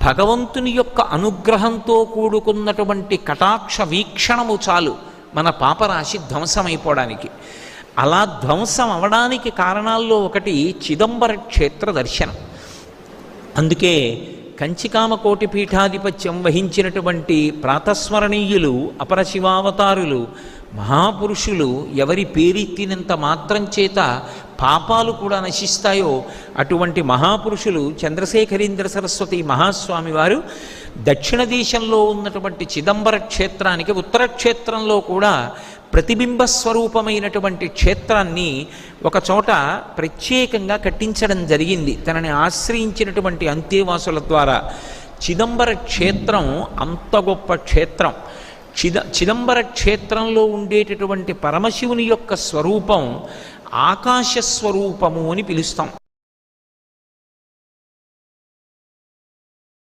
భగవంతుని యొక్క అనుగ్రహంతో కూడుకున్నటువంటి కటాక్ష వీక్షణము చాలు మన పాపరాశి ధ్వంసమైపోవడానికి. అలా ధ్వంసం అవడానికి కారణాల్లో ఒకటి చిదంబర క్షేత్ర దర్శనం. అందుకే కంచికామకోటి పీఠాధిపత్యం వహించినటువంటి ప్రాతస్మరణీయులు, అపరశివావతారులు, మహాపురుషులు ఎవరి పేరెత్తినంత మాత్రం చేత పాపాలు కూడా నశిస్తాయో అటువంటి మహాపురుషులు చంద్రశేఖరేంద్ర సరస్వతి మహాస్వామి వారు దక్షిణ దేశంలో ఉన్నటువంటి చిదంబర క్షేత్రానికి ఉత్తర క్షేత్రంలో కూడా ప్రతిబింబ స్వరూపమైనటువంటి క్షేత్రాన్ని ఒక చోట ప్రత్యేకంగా కట్టించడం జరిగింది తనని ఆశ్రయించినటువంటి అంతేవాసుల ద్వారా. చిదంబర క్షేత్రం అంత గొప్ప క్షేత్రం. చిదంబర క్షేత్రంలో ఉండేటటువంటి పరమశివుని యొక్క స్వరూపం ఆకాశ స్వరూపము అని పిలుస్తాం.